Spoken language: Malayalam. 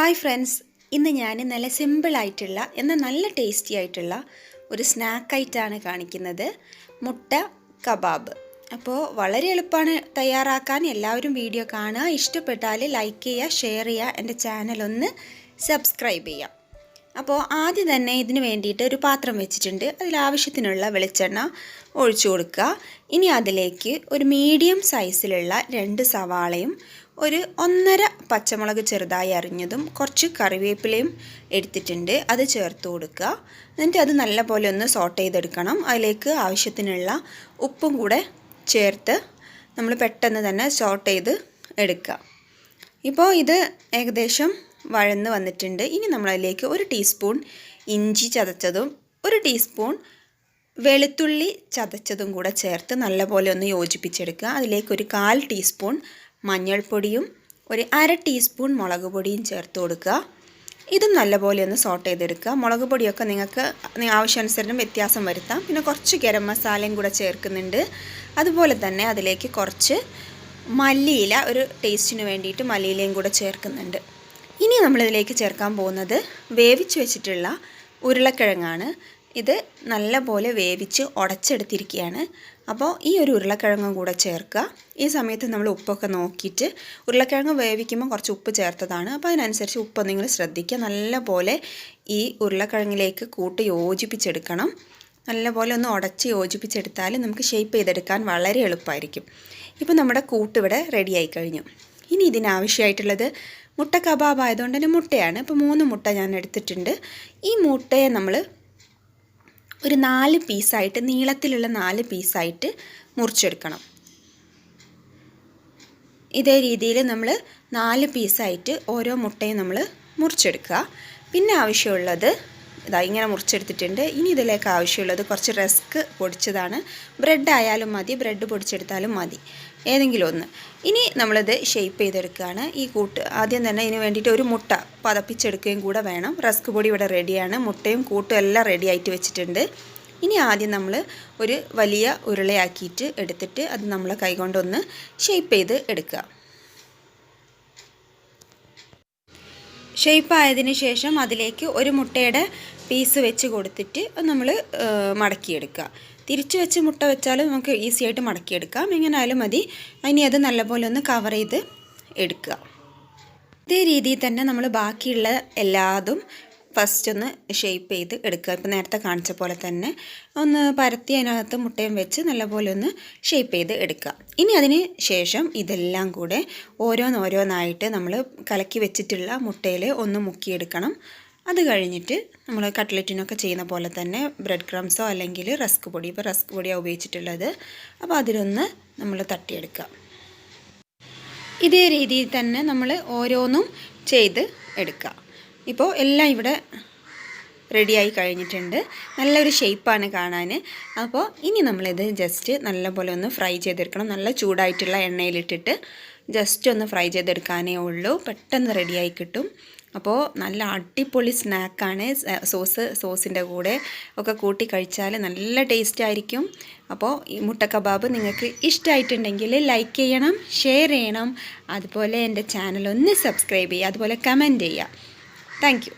ഹായ് ഫ്രണ്ട്സ്, ഇന്ന് ഞാൻ നല്ല സിമ്പിളായിട്ടുള്ള എന്നാൽ നല്ല ടേസ്റ്റി ആയിട്ടുള്ള ഒരു സ്നാക്കായിട്ടാണ് കാണിക്കുന്നത്. മുട്ട കബാബ്. അപ്പോൾ വളരെ എളുപ്പമാണ് തയ്യാറാക്കാൻ. എല്ലാവരും വീഡിയോ കാണുക, ഇഷ്ടപ്പെട്ടാൽ ലൈക്ക് ചെയ്യുക, ഷെയർ ചെയ്യുക, എൻ്റെ ചാനലൊന്ന് സബ്സ്ക്രൈബ് ചെയ്യുക. അപ്പോൾ ആദ്യം തന്നെ ഇതിന് വേണ്ടിയിട്ട് ഒരു പാത്രം വെച്ചിട്ടുണ്ട്. അതിലാവശ്യത്തിനുള്ള വെളിച്ചെണ്ണ ഒഴിച്ചു കൊടുക്കുക. ഇനി അതിലേക്ക് ഒരു മീഡിയം സൈസിലുള്ള 2 സവാളയും ഒരു 1.5 പച്ചമുളക് ചെറുതായി അരിഞ്ഞതും കുറച്ച് കറിവേപ്പിലയും എടുത്തിട്ടുണ്ട്. അത് ചേർത്ത് കൊടുക്കുക. എന്നിട്ട് അത് നല്ലപോലെ ഒന്ന് സോട്ട് ചെയ്തെടുക്കണം. അതിലേക്ക് ആവശ്യത്തിനുള്ള ഉപ്പും കൂടെ ചേർത്ത് നമ്മൾ പെട്ടെന്ന് തന്നെ സോട്ട് ചെയ്ത് എടുക്കുക. ഇപ്പോൾ ഇത് ഏകദേശം വഴന്ന് വന്നിട്ടുണ്ട്. ഇനി നമ്മളതിലേക്ക് 1 ടീസ്പൂൺ ഇഞ്ചി ചതച്ചതും 1 ടീസ്പൂൺ വെളുത്തുള്ളി ചതച്ചതും കൂടെ ചേർത്ത് നല്ലപോലെ ഒന്ന് യോജിപ്പിച്ചെടുക്കുക. അതിലേക്ക് ഒരു 1/4 ടീസ്പൂൺ മഞ്ഞൾപ്പൊടിയും ഒരു 1/2 ടീസ്പൂൺ മുളക് പൊടിയും ചേർത്ത് കൊടുക്കുക. ഇതും നല്ലപോലെ ഒന്ന് സോട്ട് ചെയ്തെടുക്കുക. മുളക് പൊടിയൊക്കെ നിങ്ങൾക്ക് ആവശ്യാനുസരണം വ്യത്യാസം വരുത്താം. പിന്നെ കുറച്ച് ഗരം മസാലയും കൂടെ ചേർക്കുന്നുണ്ട്. അതുപോലെ തന്നെ അതിലേക്ക് കുറച്ച് മല്ലിയില, ഒരു ടേസ്റ്റിന് വേണ്ടിയിട്ട് മല്ലിയിലയും കൂടെ ചേർക്കുന്നുണ്ട്. ഇനി നമ്മളിതിലേക്ക് ചേർക്കാൻ പോകുന്നത് വേവിച്ച് വെച്ചിട്ടുള്ള ഉരുളക്കിഴങ്ങാണ്. ഇത് നല്ലപോലെ വേവിച്ച് ഉടച്ചെടുത്തിരിക്കുകയാണ്. അപ്പോൾ ഈ ഒരു ഉരുളക്കിഴങ്ങും കൂടെ ചേർക്കുക. ഈ സമയത്ത് നമ്മൾ ഉപ്പൊക്കെ നോക്കിയിട്ട്, ഉരുളക്കിഴങ്ങ് വേവിക്കുമ്പോൾ കുറച്ച് ഉപ്പ് ചേർത്തതാണ്, അപ്പോൾ അതിനനുസരിച്ച് ഉപ്പ് നിങ്ങൾ ശ്രദ്ധിക്കുക. നല്ലപോലെ ഈ ഉരുളക്കിഴങ്ങിലേക്ക് കൂട്ടി യോജിപ്പിച്ചെടുക്കണം. നല്ലപോലെ ഒന്ന് ഉടച്ച് യോജിപ്പിച്ചെടുത്താൽ നമുക്ക് ഷേപ്പ് ചെയ്തെടുക്കാൻ വളരെ എളുപ്പമായിരിക്കും. ഇപ്പോൾ നമ്മുടെ കൂട്ടിവിടെ റെഡിയായി കഴിഞ്ഞു. ഇനി ഇതിനാവശ്യമായിട്ടുള്ളത് മുട്ട കബാബ് ആയതുകൊണ്ട് തന്നെ മുട്ടയാണ്. ഇപ്പോൾ 3 മുട്ട ഞാൻ എടുത്തിട്ടുണ്ട്. ഈ മുട്ടയെ നമ്മൾ ഒരു 4 പീസായിട്ട്, നീളത്തിലുള്ള 4 പീസായിട്ട് മുറിച്ചെടുക്കണം. ഇതേ രീതിയിൽ നമ്മൾ 4 പീസായിട്ട് ഓരോ മുട്ടയും നമ്മൾ മുറിച്ചെടുക്കുക. പിന്നെ ആവശ്യമുള്ളത് ഇതാ ഇങ്ങനെ മുറിച്ചെടുത്തിട്ടുണ്ട്. ഇനി ഇതിലേക്ക് ആവശ്യമുള്ളത് കുറച്ച് റസ്ക് പൊടിച്ചതാണ്. ബ്രെഡ് ആയാലും മതി, ബ്രെഡ് പൊടിച്ചെടുത്താലും മതി, ഏതെങ്കിലും ഒന്ന്. ഇനി നമ്മളിത് ഷേപ്പ് ചെയ്തെടുക്കുകയാണ്. ഈ കൂട്ട് ആദ്യം തന്നെ ഇതിന് വേണ്ടിയിട്ട് ഒരു മുട്ട പതപ്പിച്ചെടുക്കുകയും കൂടെ വേണം. റസ്ക് പൊടി ഇവിടെ റെഡിയാണ്, മുട്ടയും കൂട്ടും എല്ലാം റെഡി ആയിട്ട് വെച്ചിട്ടുണ്ട്. ഇനി ആദ്യം നമ്മൾ ഒരു വലിയ ഉരുളയാക്കിയിട്ട് എടുത്തിട്ട് അത് നമ്മൾ കൈകൊണ്ടൊന്ന് ഷേപ്പ് ചെയ്ത് എടുക്കുക. ഷേപ്പ് ആയതിനു ശേഷം അതിലേക്ക് ഒരു മുട്ടയുടെ പീസ് വെച്ച് കൊടുത്തിട്ട് നമ്മൾ മടക്കിയെടുക്കുക. തിരിച്ചു വെച്ച് മുട്ട വെച്ചാലും നമുക്ക് ഈസി ആയിട്ട് മടക്കിയെടുക്കാം. എങ്ങനെയായാലും മതി. ഇനി അത് നല്ലപോലെ ഒന്ന് കവർ ചെയ്ത് എടുക്കുക. ഇതേ രീതിയിൽ തന്നെ നമ്മൾ ബാക്കിയുള്ള എല്ലാതും ഫസ്റ്റ് ഒന്ന് ഷേപ്പ് ചെയ്ത് എടുക്കുക. ഇപ്പോൾ നേരത്തെ കാണിച്ച പോലെ തന്നെ ഒന്ന് പരത്തി അതിനകത്ത് മുട്ടയും വെച്ച് നല്ലപോലെ ഒന്ന് ഷേപ്പ് ചെയ്ത് എടുക്കുക. ഇനി അതിന് ശേഷം ഇതെല്ലാം കൂടെ ഓരോന്നായിട്ട് നമ്മൾ കലക്കി വെച്ചിട്ടുള്ള മുട്ടയിൽ ഒന്ന് മുക്കിയെടുക്കണം. അത് കഴിഞ്ഞിട്ട് നമ്മൾ കട്ട്ലറ്റിനൊക്കെ ചെയ്യുന്ന പോലെ തന്നെ ബ്രെഡ് ക്രംസോ അല്ലെങ്കിൽ റസ്ക് പൊടി, ഇപ്പോൾ റസ്ക് പൊടിയാണ് ഉപയോഗിച്ചിട്ടുള്ളത്, അപ്പോൾ അതിലൊന്ന് നമ്മൾ തട്ടിയെടുക്കുക. ഇതേ രീതിയിൽ തന്നെ നമ്മൾ ഓരോന്നും ചെയ്ത് എടുക്കുക. ഇപ്പോൾ എല്ലാം ഇവിടെ റെഡിയായി കഴിഞ്ഞിട്ടുണ്ട്. നല്ലൊരു ഷേപ്പാണ് കാണാൻ. അപ്പോൾ ഇനി നമ്മളിത് ജസ്റ്റ് നല്ലപോലെ ഒന്ന് ഫ്രൈ ചെയ്തെടുക്കണം. നല്ല ചൂടായിട്ടുള്ള എണ്ണയിലിട്ടിട്ട് ജസ്റ്റ് ഒന്ന് ഫ്രൈ ചെയ്തെടുക്കാനേ ഉള്ളൂ. പെട്ടെന്ന് റെഡിയായി കിട്ടും. അപ്പോൾ നല്ല അടിപൊളി സ്നാക്കാണ്. സോസിൻ്റെ കൂടെ ഒക്കെ കൂട്ടി കഴിച്ചാൽ നല്ല ടേസ്റ്റ് ആയിരിക്കും. അപ്പോൾ ഈ മുട്ട കബാബ് നിങ്ങൾക്ക് ഇഷ്ടമായിട്ടുണ്ടെങ്കിൽ ലൈക്ക് ചെയ്യണം, ഷെയർ ചെയ്യണം, അതുപോലെ എൻ്റെ ചാനൽ ഒന്ന് സബ്സ്ക്രൈബ് ചെയ്യുക, അതുപോലെ കമൻറ്റ് ചെയ്യുക. Thank you.